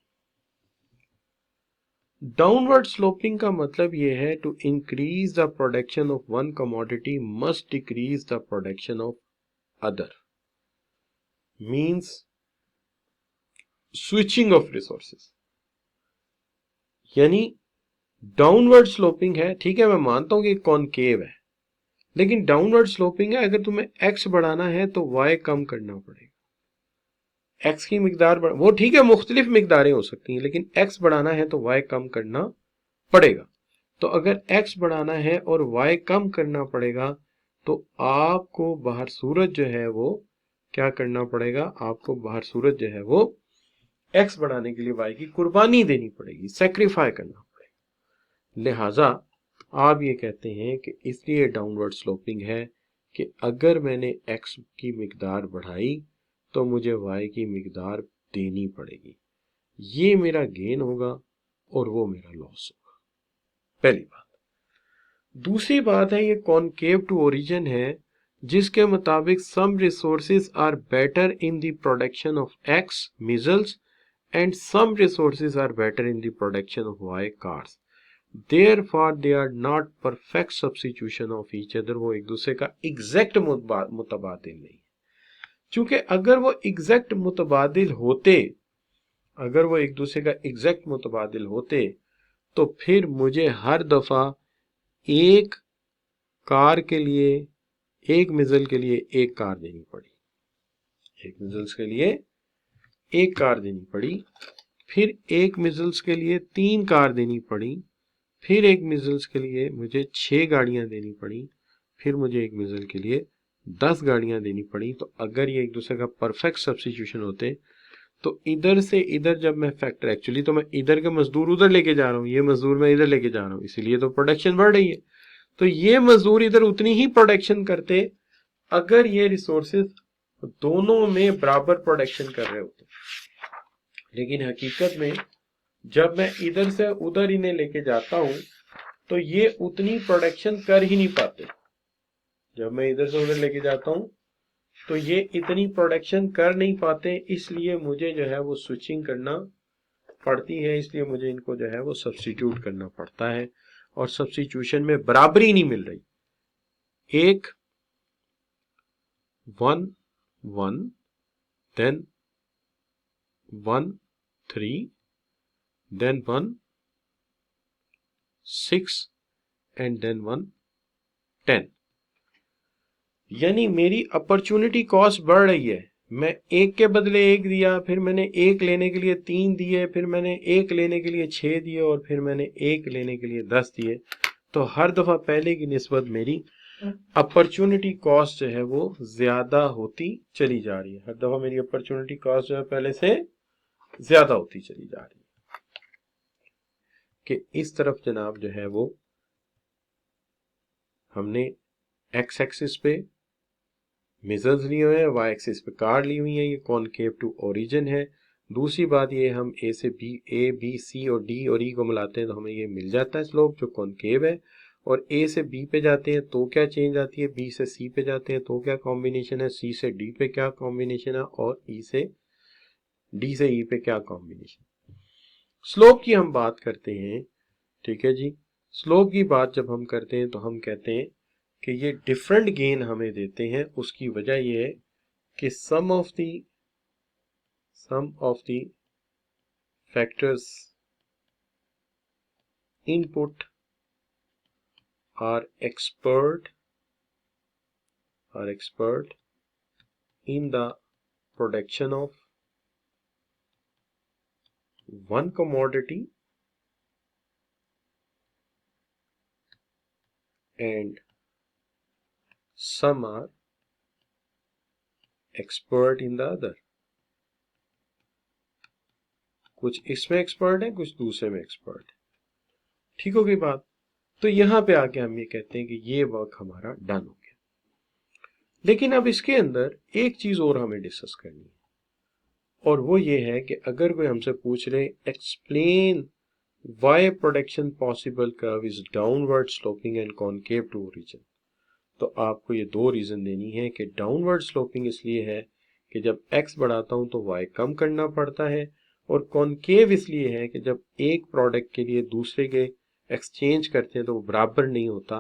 Downward sloping का मतलब यह है to increase the production of one commodity must decrease the production of other, means switching of resources. यानी डाउनवर्ड स्लोपिंग है, ठीक है, मैं मानता हूं कि कॉनकेव है, लेकिन डाउनवर्ड स्लोपिंग है। अगर तुम्हें एक्स बढ़ाना है तो वाई कम करना पड़ेगा। एक्स की मिकदार वो ठीक है, मुख्तलिफ मिकदारें हो सकती हैं, लेकिन एक्स बढ़ाना है तो वाई कम करना पड़ेगा। तो अगर एक्स बढ़ाना है और वाई कम करना पड़ेगा तो आपको बाहर सूरज जो है वो क्या करना पड़ेगा, आपको बाहर सूरज जो है वो एक्स बढ़ाने के लिए वाई की कुर्बानी देनी पड़ेगी, सेक्रीफाई करना पड़ेगा। लिहाजा आप ये कहते हैं कि इसलिए डाउनवर्ड स्लोपिंग है कि अगर मैंने एक्स की मिकदार बढ़ाई तो मुझे वाई की मिकदार देनी पड़ेगी। ये मेरा गेन होगा और वो मेरा लॉस होगा। पहली बात। दूसरी बात है ये कॉनकेव टू ओरिजिन है, जिसके मुताबिक some resources are better in the production of x missiles and some resources are better in the production of y cars, therefore they are not perfect substitution of each other. वो एक दूसरे का exact मुतबादिल नहीं है। क्योंकि अगर वो exact मुतबादिल होते, अगर वो एक दूसरे का एग्जैक्ट मुतबादिल होते तो फिर मुझे हर दफा एक कार के लिए, एक मिजल के लिए एक कार देनी पड़ी, एक मिजल्स के लिए एक कार देनी पड़ी, फिर एक मिजल्स के लिए 3 कार देनी पड़ी, फिर एक मिजल्स के लिए मुझे 6 गाड़ियां देनी पड़ी, फिर मुझे एक मिजल के लिए 10 गाड़ियां देनी पड़ी। तो अगर ये एक दूसरे का परफेक्ट सब्स्टिट्यूशन होते तो इधर से इधर जब मैं फैक्टर, एक्चुअली तो मैं इधर के मजदूर उधर लेके जा रहा हूँ, ये मजदूर मैं इधर लेके जा रहा हूँ, इसीलिए तो प्रोडक्शन बढ़ रही है। तो ये मजदूर इधर उतनी ही प्रोडक्शन करते अगर ये रिसोर्सेज दोनों में बराबर प्रोडक्शन कर रहे होते। लेकिन हकीकत में जब मैं इधर से उधर इन्हें लेके जाता हूं तो ये उतनी प्रोडक्शन कर ही नहीं पाते। जब मैं इधर से उधर लेके जाता हूं तो ये इतनी प्रोडक्शन कर नहीं पाते, इसलिए मुझे जो है वो स्विचिंग करना पड़ती है, इसलिए मुझे इनको जो है वो सब्स्टिट्यूट करना पड़ता है, और सब्स्टिट्यूशन में बराबरी नहीं मिल रही। एक 1 1 then 1 3 then 1 6 and then 1 10। यानी मेरी अपॉर्चुनिटी कॉस्ट बढ़ रही है। मैं एक के बदले एक दिया, फिर मैंने एक लेने के लिए 3 दिए, फिर मैंने एक लेने के लिए 6 दिए, और फिर मैंने एक लेने के लिए 10 दिए। तो हर दफा पहले की निस्बत मेरी अपॉर्चुनिटी कॉस्ट जो है वो ज्यादा होती चली जा रही है। हर दफा मेरी अपॉर्चुनिटी कॉस्ट जो है पहले से ज्यादा होती चली जा रही है। कि इस तरफ जनाब जो है वो हमने एक्स एक्सिस पे मेजर्स लिए हुए हैं, वाई एक्सिस पे कार्ड ली हुई है, ये कॉनकेव टू ओरिजिन है। दूसरी बात ये, हम ए से बी, ए बी सी और डी और ई को मिलाते हैं तो हमें ये मिल जाता है स्लोप जो कॉनकेव है। और ए से बी पे जाते हैं तो क्या चेंज आती है, बी से सी पे जाते हैं तो क्या कॉम्बिनेशन है, सी से डी पे क्या कॉम्बिनेशन है, और ई से डी से ई पे क्या कॉम्बिनेशन। स्लोप की हम बात करते हैं, ठीक है जी। स्लोप की बात जब हम करते हैं तो हम कहते हैं कि ये डिफरेंट गेन हमें देते हैं। उसकी वजह ये है कि some of the factors input are expert in the production of one commodity and some are expert in the other। कुछ इसमें एक्सपर्ट है, कुछ दूसरे में एक्सपर्ट है। ठीक हो गई बात। तो यहां पे आके हम ये कहते हैं कि ये वर्क हमारा डन हो गया। लेकिन अब इसके अंदर एक चीज और हमें डिस्कस करनी है, और वो ये है कि अगर कोई हमसे पूछ रहे explain why production possible curve is downward sloping and concave to origin, तो आपको ये दो रीजन देनी है कि डाउनवर्ड स्लोपिंग इसलिए है कि जब x बढ़ाता हूं तो y कम करना पड़ता है, और कॉनकेव इसलिए है कि जब एक प्रोडक्ट के लिए दूसरे के एक्सचेंज करते हैं तो वो बराबर नहीं होता,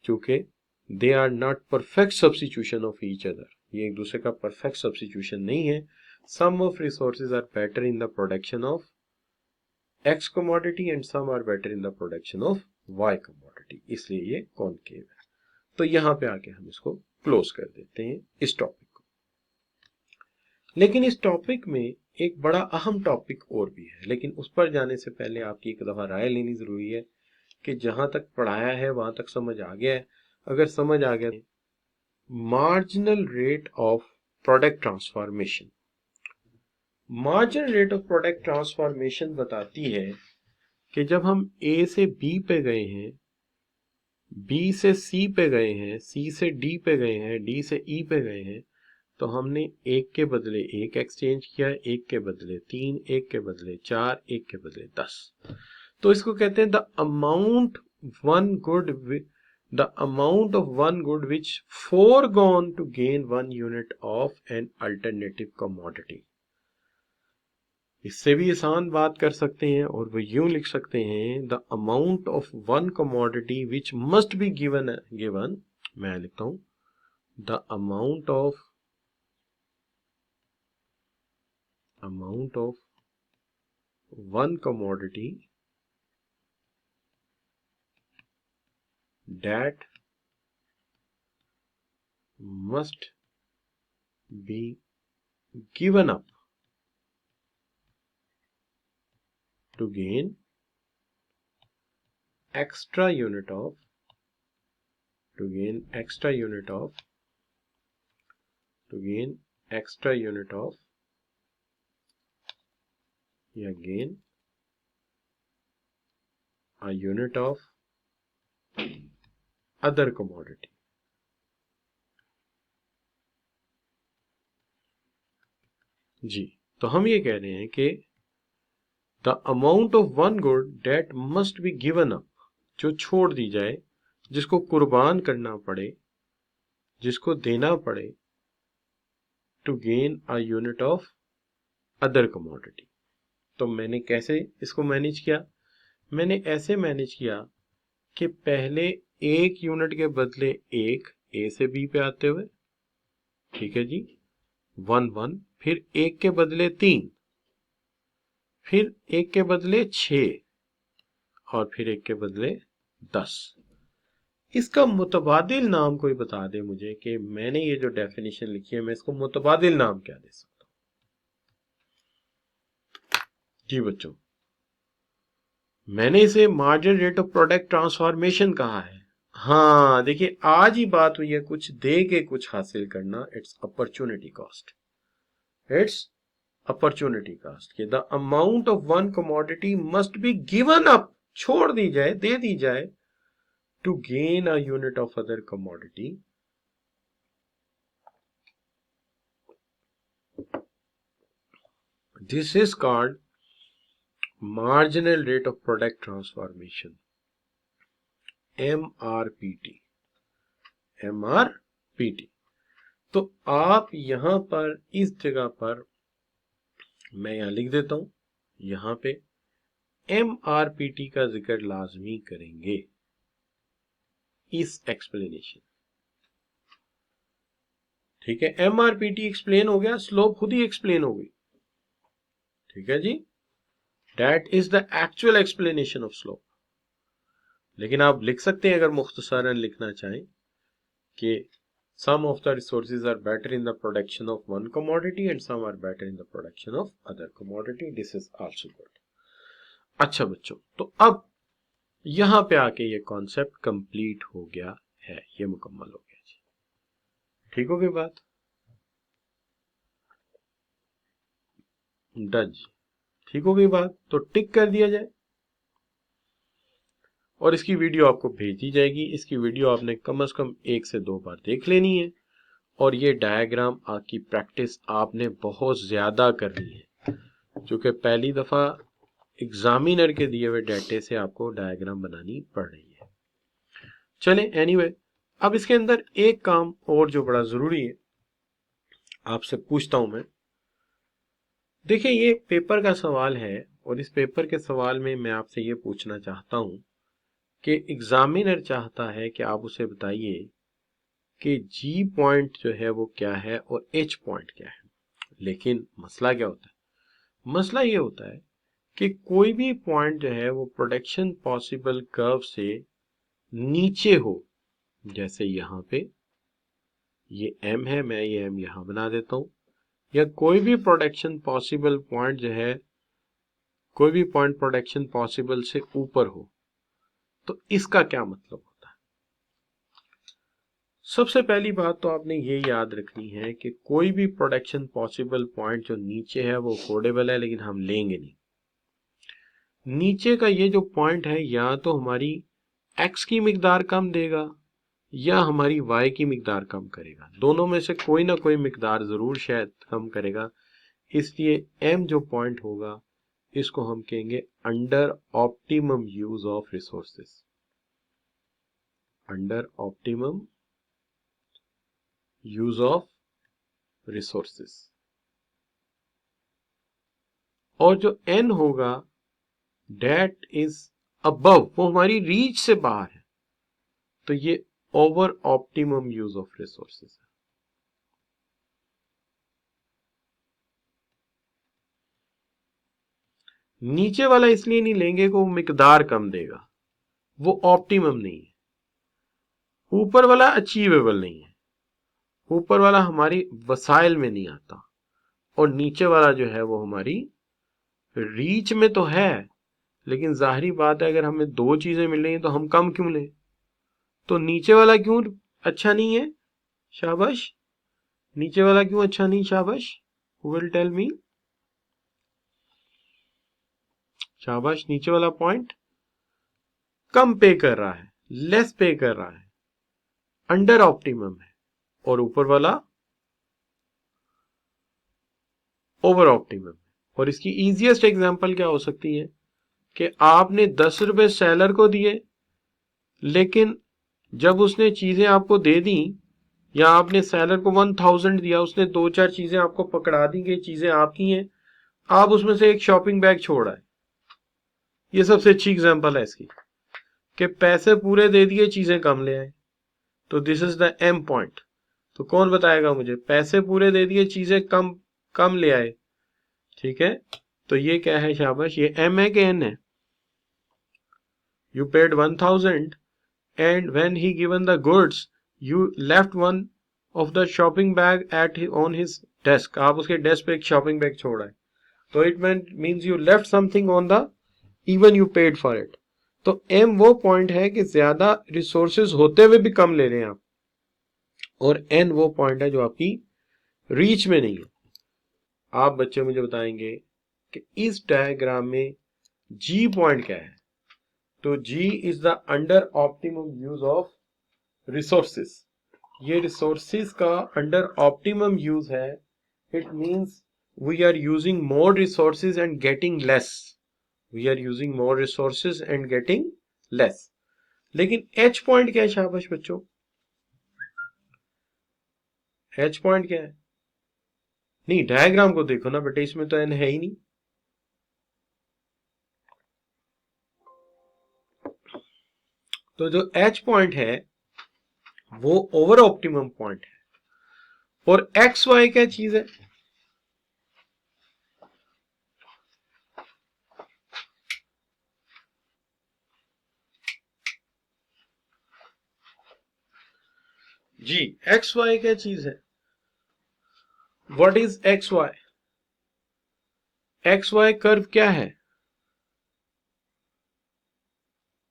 क्योंकि they are not perfect substitution of each other, ये एक दूसरे का परफेक्ट सब्स्टिट्यूशन नहीं है। Some of resources are better in the production of x commodity and some are better in the production of y commodity, इसलिए ये concave है। तो यहां पे आके हम इसको क्लोज कर देते हैं इस टॉपिक को। लेकिन इस टॉपिक में एक बड़ा अहम टॉपिक और भी है, लेकिन उस पर जाने से पहले आपकी एक दफा राय लेनी जरूरी है कि जहां तक पढ़ाया है वहां तक समझ आ गया है। अगर समझ आ गया, marginal rate of product transformation. Marginal rate of product transformation बताती है कि जब हम ए से बी पे गए हैं, बी से सी पे गए हैं, सी से डी पे गए हैं, डी से ई पे गए हैं, तो हमने एक के बदले एक एक्सचेंज किया, एक के बदले 3, एक के बदले 4, एक के बदले 10। तो इसको कहते हैं the amount of one good which forgone to gain 1 unit of an alternative commodity. इससे भी आसान बात कर सकते हैं और वो यूं लिख सकते हैं, the amount of one commodity which must be given, मैं लिखता हूं the amount of one commodity that must be given up to gain extra unit of या gain a unit of other commodity। जी, तो हम ये कह रहे हैं कि the amount of one good that must be given up, जो छोड़ दी जाए, जिसको कुर्बान करना पड़े, जिसको देना पड़े, to gain a unit of other commodity. तो मैंने कैसे इसको मैनेज किया? मैंने ऐसे मैनेज किया कि पहले एक यूनिट के बदले एक ए से बी पे आते हुए, ठीक है जी, 1 1, फिर एक के बदले 3, फिर एक के बदले 6, और फिर एक के बदले 10। इसका मुतबादिल नाम कोई बता दे मुझे कि मैंने ये जो डेफिनेशन लिखी है मैं इसको मुतबादिल नाम क्या दे सकता हूं। जी बच्चों, मैंने इसे marginal rate of product transformation कहा है। हाँ देखिए, आज ही बात हुई है, कुछ दे के कुछ हासिल करना, it's opportunity cost. It's opportunity cost कि the amount of one commodity must be given up, छोड़ दी जाए, दे दी जाए, to gain a unit of other commodity. This is called marginal rate of product transformation, MRPT। MRPT। तो आप यहां पर इस जगह पर मैं यहां लिख देता हूं, यहां पे MRPT का जिक्र लाजमी करेंगे इस एक्सप्लेनेशन। ठीक है, MRPT एक्सप्लेन हो गया, स्लोप खुद ही एक्सप्लेन हो गई। ठीक है जी, that is the actual explanation of slope. लेकिन आप लिख सकते हैं अगर मुख्तसरन लिखना चाहें कि some of the resources are better in the production of one commodity and some are better in the production of other commodity. This is also good. अच्छा बच्चों, तो अब यहां पे आके ये कॉन्सेप्ट कंप्लीट हो गया है, ये मुकम्मल हो गया जी। ठीक हो गई बात? डन जी, ठीक हो गई बात, तो टिक कर दिया जाए और इसकी वीडियो आपको भेज दी जाएगी। इसकी वीडियो आपने कम से कम 1 से 2 बार देख लेनी है और ये डायग्राम आपकी प्रैक्टिस आपने बहुत ज्यादा करनी है, क्योंकि पहली दफा एग्जामिनर के दिए हुए डाटे से आपको डायग्राम बनानी पड़ रही है। चलें एनीवे, अब इसके अंदर एक काम और जो बड़ा जरूरी है आपसे पूछता हूं मैं। देखिए, ये पेपर का सवाल है और इस पेपर के सवाल में मैं आपसे ये पूछना चाहता हूं कि एग्जामिनर चाहता है कि आप उसे बताइए कि जी पॉइंट जो है वो क्या है और एच पॉइंट क्या है। लेकिन मसला क्या होता है? मसला ये होता है कि कोई भी पॉइंट जो है वो प्रोडक्शन पॉसिबल कर्व से नीचे हो। जैसे यहां पे ये m है, मैं ये m यहां बना देता हूं। या कोई भी प्रोडक्शन पॉसिबल पॉइंट जो है, कोई भी पॉइंट प्रोडक्शन पॉसिबल से ऊपर हो, तो इसका क्या मतलब होता है? सबसे पहली बात तो आपने ये याद रखनी है कि कोई भी प्रोडक्शन पॉसिबल पॉइंट जो नीचे है वो अफोर्डेबल है, लेकिन हम लेंगे नहीं। नीचे का ये जो पॉइंट है, या तो हमारी x की मिकदार कम देगा या हमारी y की मिकदार कम करेगा। दोनों में से कोई ना कोई मिकदार जरूर शायद कम करेगा। इसलिए m जो पॉइंट होगा इसको हम कहेंगे under optimum use of resources. Under optimum use of resources. और जो n होगा डेट इज अबव, वो हमारी रीच से बाहर है, तो ये over optimum use of resources है। नीचे वाला इसलिए नहीं लेंगे कि वो मिकदार कम देगा, वो ऑप्टिमम नहीं है। ऊपर वाला अचीवेबल नहीं है, ऊपर वाला हमारी वसाइल में नहीं आता। और नीचे वाला जो है वो हमारी रीच में तो है, लेकिन जाहिरी बात है अगर हमें दो चीजें मिल रही हैं तो हम कम क्यों लें? तो नीचे वाला क्यों अच्छा नहीं है? शाबाश, नीचे वाला क्यों अच्छा नहीं? शाबाश, हु विल टेल मी? शाबाश, नीचे वाला पॉइंट कम पे कर रहा है, लेस पे कर रहा है, अंडर ऑप्टिमम है। और ऊपर वाला ओवर ऑप्टिमम। और इसकी इजीएस्ट एग्जांपल क्या हो सकती है कि आपने 10 रुपए सेलर को दिए, लेकिन जब उसने चीजें आपको दे दी, या आपने सेलर को 1000 दिया, उसने 2-4 चीजें आपको पकड़ा दी कि चीजें आपकी हैं, आप उसमें से एक शॉपिंग बैग छोड़ आए। ये सबसे अच्छी एग्जांपल है इसकी कि पैसे पूरे दे दिए, चीजें कम ले आए। तो this is the M point. तो कौन बताएगा मुझे? पैसे पूरे दे दिए, चीजें कम कम ले आए। ठीक है, तो ये क्या है? शाबाश, ये एम है कि एन है? You paid 1000 and when he given the goods you left one of the shopping bag at on his desk, आप उसके डेस्क पे एक शॉपिंग बैग छोड़ा है, तो it means you left something on the even you paid for it. तो M वो point है कि ज्यादा रिसोर्सेज होते हुए भी कम ले रहे हैं आप, और एन वो पॉइंट है जो आपकी रीच में नहीं है। आप बच्चे मुझे बताएंगे कि इस डायग्राम में जी पॉइंट क्या है। तो G is the under optimum use of resources. ये रिसोर्सेस का अंडर ऑप्टिमम यूज है। It means we are using more resources and getting less. We are using more resources and getting less. लेकिन H point क्या है शाबाश बच्चों? H point क्या है? नहीं, डायग्राम को देखो ना बेटे, इसमें तो एन है ही नहीं। तो जो एच पॉइंट है वो ओवर ऑप्टिमम पॉइंट है। और एक्स वाई क्या चीज है? जी, एक्स वाई क्या चीज है? What is X Y? X Y curve क्या है?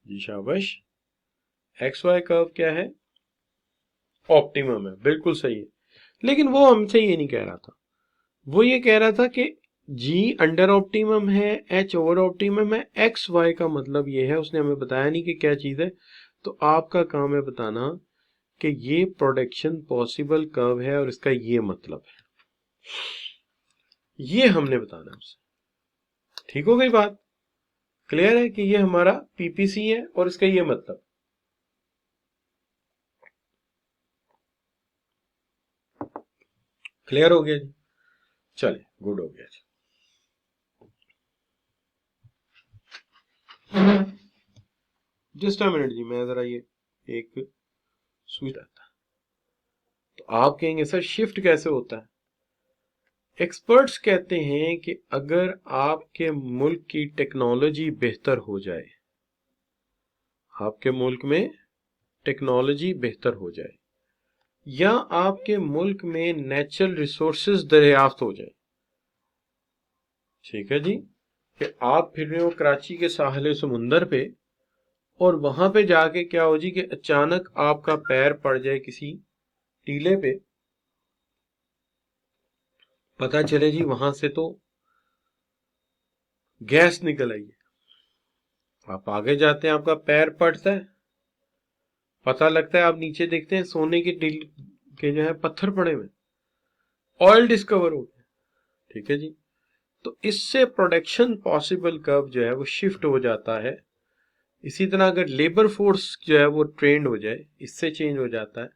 जी शाबाश, एक्स वाई कर्व क्या है? ऑप्टिमम है, बिल्कुल सही है। लेकिन वो हमसे ये नहीं कह रहा था, वो ये कह रहा था कि जी अंडर ऑप्टिमम है, एच ओवर ऑप्टिमम है, एक्स वाई का मतलब ये है। उसने हमें बताया नहीं कि क्या चीज है। तो आपका काम है बताना कि ये प्रोडक्शन पॉसिबल कर्व है और इसका ये मतलब है। ये हमने बताना हमसे। ठीक हो गई बात? क्लियर है कि ये हमारा पीपीसी है और इसका ये मतलब। क्लियर हो गया जी? चले, गुड हो गया जी। जस्ट अ मिनट जी, मैं जरा ये एक स्विच आता। तो आप कहेंगे सर शिफ्ट कैसे होता है? एक्सपर्ट्स कहते हैं कि अगर आपके मुल्क की टेक्नोलॉजी बेहतर हो जाए, आपके मुल्क में टेक्नोलॉजी बेहतर हो जाए, या आपके मुल्क में नेचुरल रिसोर्सेज दरियाफ्त हो जाए, ठीक है जी, कि आप फिर रहे हो कराची के साहले समुंदर पे और वहां पे जाके क्या हो जी कि अचानक आपका पैर पड़ जाए किसी टीले पे, पता चले जी वहां से तो गैस निकल आई है। आप आगे जाते हैं, आपका पैर पड़ता है, पता लगता है, आप नीचे देखते हैं सोने के टील के जो है पत्थर पड़े हुए, ऑयल डिस्कवर हो गया। ठीक है जी। तो इससे प्रोडक्शन पॉसिबल कर्व जो है वो शिफ्ट हो जाता है। इसी तरह अगर लेबर फोर्स जो है वो ट्रेंड हो जाए, इससे चेंज हो जाता है।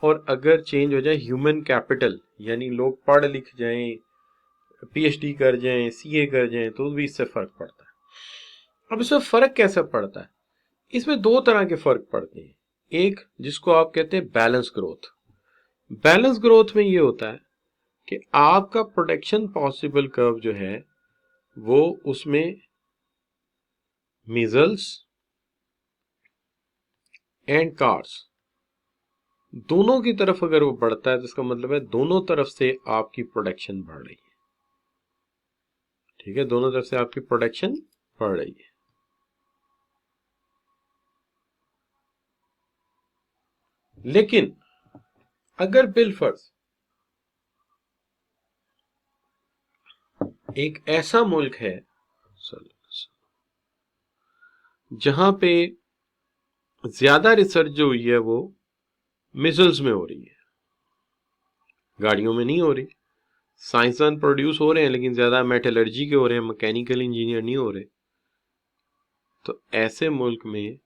और अगर चेंज हो जाए ह्यूमन कैपिटल, यानी लोग पढ़ लिख जाएं, पीएचडी कर जाएं, सीए कर जाएं, तो भी इससे फर्क पड़ता है। अब इसमें फर्क कैसे पड़ता है? इसमें दो तरह के फर्क पड़ते हैं। एक जिसको आप कहते हैं बैलेंस ग्रोथ। बैलेंस ग्रोथ में ये होता है कि आपका प्रोडक्शन पॉसिबल कर्व जो है वो उसमें मीजल्स एंड कार्स दोनों की तरफ अगर वो बढ़ता है तो इसका मतलब है दोनों तरफ से आपकी प्रोडक्शन बढ़ रही है। ठीक है, दोनों तरफ से आपकी प्रोडक्शन बढ़ रही है। लेकिन अगर बिलफर्ज एक ऐसा मुल्क है जहां पे ज्यादा रिसर्च जो हुई है वो मिजल्स में हो रही है, गाड़ियों में नहीं हो रही। साइंसदान प्रोड्यूस हो रहे हैं लेकिन ज्यादा मेटलर्जी के हो रहे हैं, मैकेनिकल इंजीनियर नहीं हो रहे। तो ऐसे मुल्क में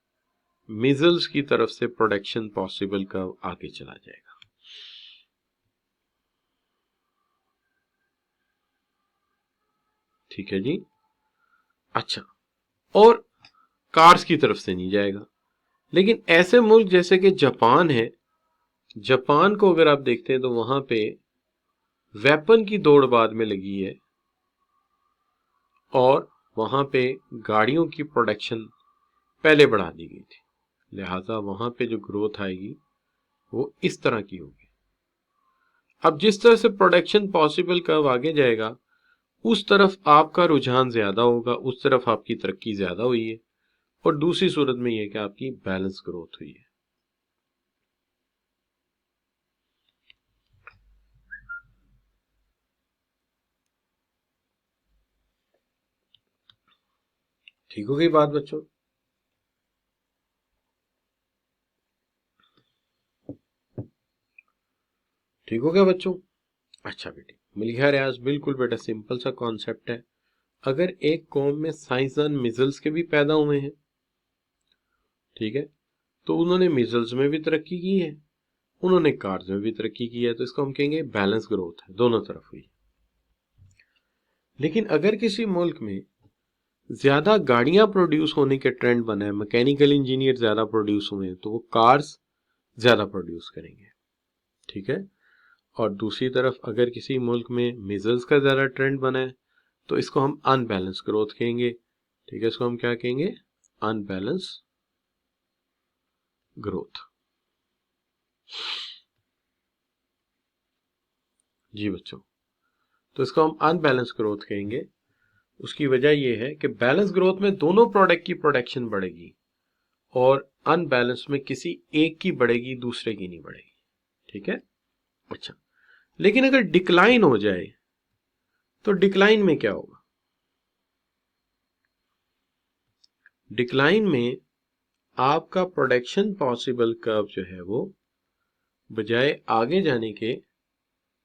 मिजल्स की तरफ से प्रोडक्शन पॉसिबल का आगे चला जाएगा। ठीक है जी। अच्छा, और कार्स की तरफ से नहीं जाएगा। लेकिन ऐसे मुल्क जैसे कि जापान है, जापान को अगर आप देखते हैं तो वहां पे वेपन की दौड़ बाद में लगी है और वहां पे गाड़ियों की प्रोडक्शन पहले बढ़ा दी गई थी। लिहाजा वहां पे जो ग्रोथ आएगी वो इस तरह की होगी। अब जिस तरह से प्रोडक्शन पॉसिबल कर्व आगे जाएगा उस तरफ आपका रुझान ज्यादा होगा, उस तरफ आपकी तरक्की ज्यादा हुई है, और दूसरी सूरत में यह कि आपकी बैलेंस ग्रोथ हुई है। ठीक हो गई बात बच्चों? ठीक हो गया बच्चों? अच्छा बेटे, मिलिया रियाज, बिल्कुल बेटा सिंपल सा कॉन्सेप्ट है। अगर एक कौम में साइंसदान मिजल्स के भी पैदा हुए हैं, ठीक है, तो उन्होंने मिजल्स में भी तरक्की की है, उन्होंने कार्स में भी तरक्की की है, तो इसको हम कहेंगे बैलेंस ग्रोथ है, दोनों तरफ हुई। लेकिन अगर किसी मुल्क में ज्यादा गाड़ियां प्रोड्यूस होने के ट्रेंड बना है, मैकेनिकल इंजीनियर ज्यादा प्रोड्यूस हुए हैं, तो वो कार्स ज्यादा प्रोड्यूस करेंगे, ठीक है। और दूसरी तरफ अगर किसी मुल्क में मिजल्स का ज्यादा ट्रेंड बना है तो इसको हम अनबैलेंस ग्रोथ कहेंगे, ठीक है। इसको हम क्या कहेंगे? Unbalance growth. जी बच्चों, तो इसको हम अनबैलेंस ग्रोथ कहेंगे। उसकी वजह यह है कि बैलेंस ग्रोथ में दोनों प्रोडक्ट की प्रोडक्शन बढ़ेगी और अनबैलेंस में किसी एक की बढ़ेगी, दूसरे की नहीं बढ़ेगी, ठीक है। अच्छा, लेकिन अगर डिक्लाइन हो जाए तो डिक्लाइन में क्या होगा? डिक्लाइन में आपका प्रोडक्शन पॉसिबल कर्व जो है वो बजाय आगे जाने के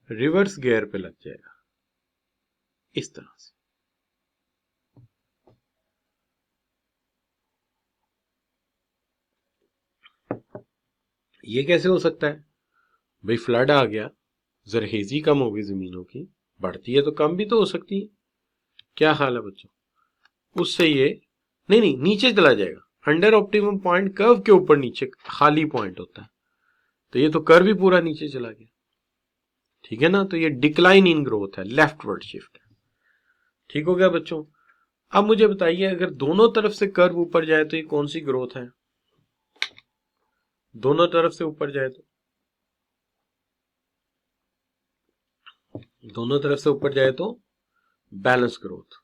रिवर्स गियर पे लग जाएगा, इस तरह से। ये कैसे हो सकता है भाई? फ्लड आ गया, जरखेजी कम हो गई जमीनों की, बढ़ती है तो कम भी तो हो सकती है। क्या हाल है बच्चों? उससे ये नहीं नहीं नीचे चला जाएगा, अंडर ऑप्टिमम पॉइंट कर्व के ऊपर नीचे खाली पॉइंट होता है, तो ये तो कर्व भी पूरा नीचे चला गया, ठीक है ना। तो ये डिक्लाइन इन ग्रोथ है, लेफ्टवर्ड शिफ्ट है। ठीक हो गया बच्चों? अब मुझे बताइए, अगर दोनों तरफ से कर्व ऊपर जाए तो ये कौन सी ग्रोथ है? दोनों तरफ से ऊपर जाए तो, दोनों तरफ से ऊपर जाए तो बैलेंस ग्रोथ।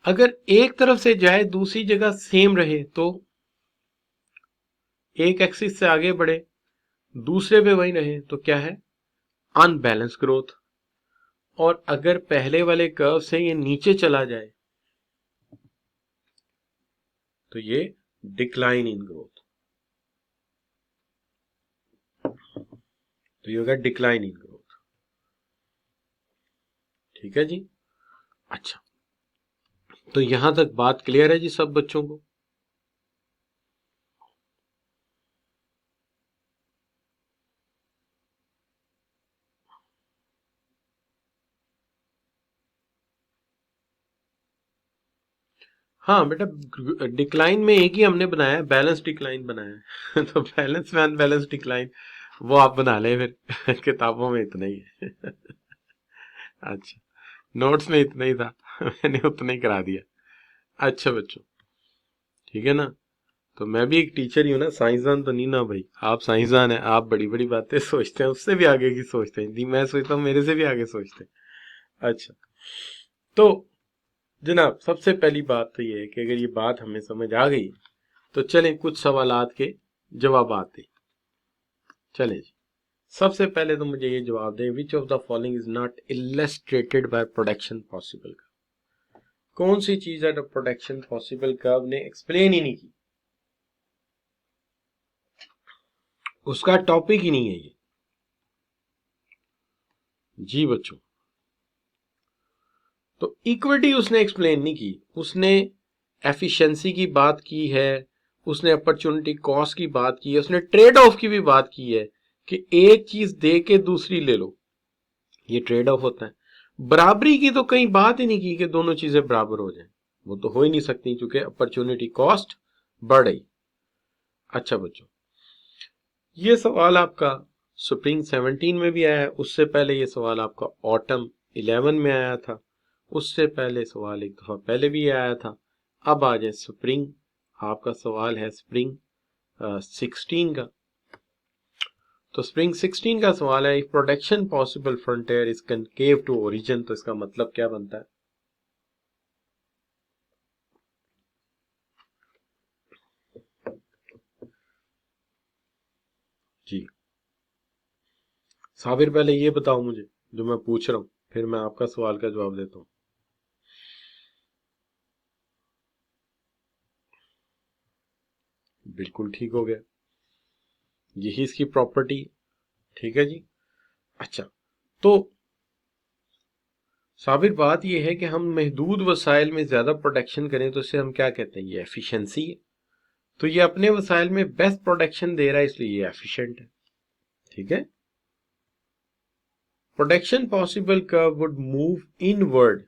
अगर एक तरफ से जाए दूसरी जगह सेम रहे तो एक एक्सिस से आगे बढ़े दूसरे पे वही रहे तो क्या है? Unbalance growth. और अगर पहले वाले कर्व से ये नीचे चला जाए तो ये डिक्लाइन इन ग्रोथ, तो ये होगा डिक्लाइन इन ग्रोथ, ठीक है जी। अच्छा, तो यहां तक बात क्लियर है जी सब बच्चों को? हाँ बेटा, डिक्लाइन में एक ही हमने बनाया है, बैलेंस डिक्लाइन बनाया है तो बैलेंस में अनबैलेंस डिक्लाइन वो आप बना ले फिर किताबों में इतना ही है अच्छा, नोट्स में इतना ही था मैंने उतना ही करा दिया। अच्छा बच्चों, ठीक है ना। तो मैं भी एक टीचर ही हूँ ना, साइंसदान तो नहीं ना भाई। आप साइंसदान है, आप बड़ी बड़ी बातें सोचते हैं, उससे भी आगे की सोचते हैं, मैं सोचता हूँ मेरे से भी आगे सोचते हैं। अच्छा, तो जनाब सबसे पहली बात तो ये है कि अगर ये बात हमें समझ आ गई तो चलें कुछ सवालात के जवाब आते। चलें जी, सबसे पहले तो मुझे ये जवाब दें, which of the following is not illustrated by production possible curve? कौन सी चीज है जो प्रोडक्शन पॉसिबल कर्व ने एक्सप्लेन ही नहीं की, उसका टॉपिक ही नहीं है ये। जी बच्चों, तो इक्विटी उसने एक्सप्लेन नहीं की, उसने एफिशिएंसी की बात की है, उसने अपॉर्चुनिटी कॉस्ट की बात की है, उसने ट्रेड ऑफ की भी बात की है कि एक चीज दे के दूसरी ले लो, ये ट्रेड ऑफ होता है। बराबरी की तो कहीं बात ही नहीं की कि दोनों चीजें बराबर हो जाएं, वो तो हो ही नहीं सकती क्योंकि अपॉर्चुनिटी कॉस्ट बढ़ गई। अच्छा बच्चों, ये सवाल आपका स्प्रिंग 17 में भी आया है, उससे पहले ये सवाल आपका ऑटम 11 में आया था, उससे पहले सवाल एक दफा पहले भी आया था। अब आ जाए स्प्रिंग, आपका सवाल है स्प्रिंग 16 का। तो स्प्रिंग 16 का सवाल है, if production possible frontier is concave to origin, तो इसका मतलब क्या बनता है? जी साबिर, पहले ये बताओ मुझे जो मैं पूछ रहा हूं, फिर मैं आपका सवाल का जवाब देता हूं। बिल्कुल ठीक हो गया, यही इसकी प्रॉपर्टी। ठीक है जी। अच्छा, तो साबिर बात यह है कि हम महदूद वसाइल में ज्यादा प्रोडक्शन करें तो इसे हम क्या कहते हैं? ये एफिशिएंसी है। तो ये अपने वसाइल में बेस्ट प्रोडक्शन दे रहा है, इसलिए ये एफिशिएंट है। ठीक है। Production possible curve would move inward,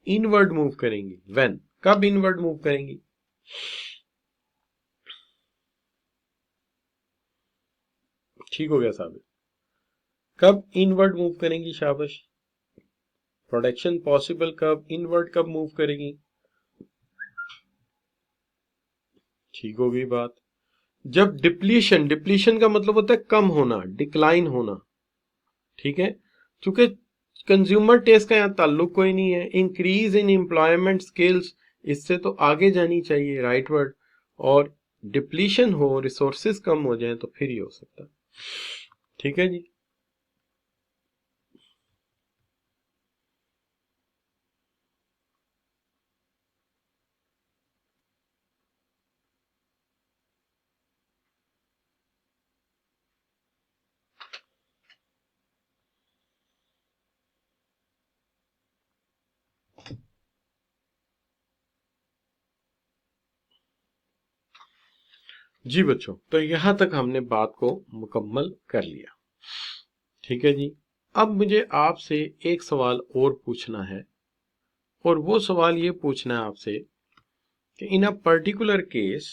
inward move करेंगी। व्हेन, कब इनवर्ड मूव करेंगी? ठीक हो गया साबिर, कब इनवर्ड मूव करेंगी? शाबाश। प्रोडक्शन पॉसिबल कर्व इनवर्ड कब मूव करेगी? ठीक हो गई बात। जब डिप्लीशन, डिप्लीशन का मतलब होता है कम होना, डिक्लाइन होना। ठीक है। चूंकि कंज्यूमर टेस्ट का यहां ताल्लुक कोई नहीं है, इंक्रीज इन एम्प्लॉयमेंट स्किल्स, इससे तो आगे जानी चाहिए, राइट वर्ड। और डिप्लीशन हो, रिसोर्सेज कम हो जाए, तो फिर ही हो सकता है। ठीक है जी। जी बच्चों, तो यहां तक हमने बात को मुकम्मल कर लिया। ठीक है जी। अब मुझे आपसे एक सवाल और पूछना है, और वो सवाल ये पूछना है आपसे कि इन अ पर्टिकुलर केस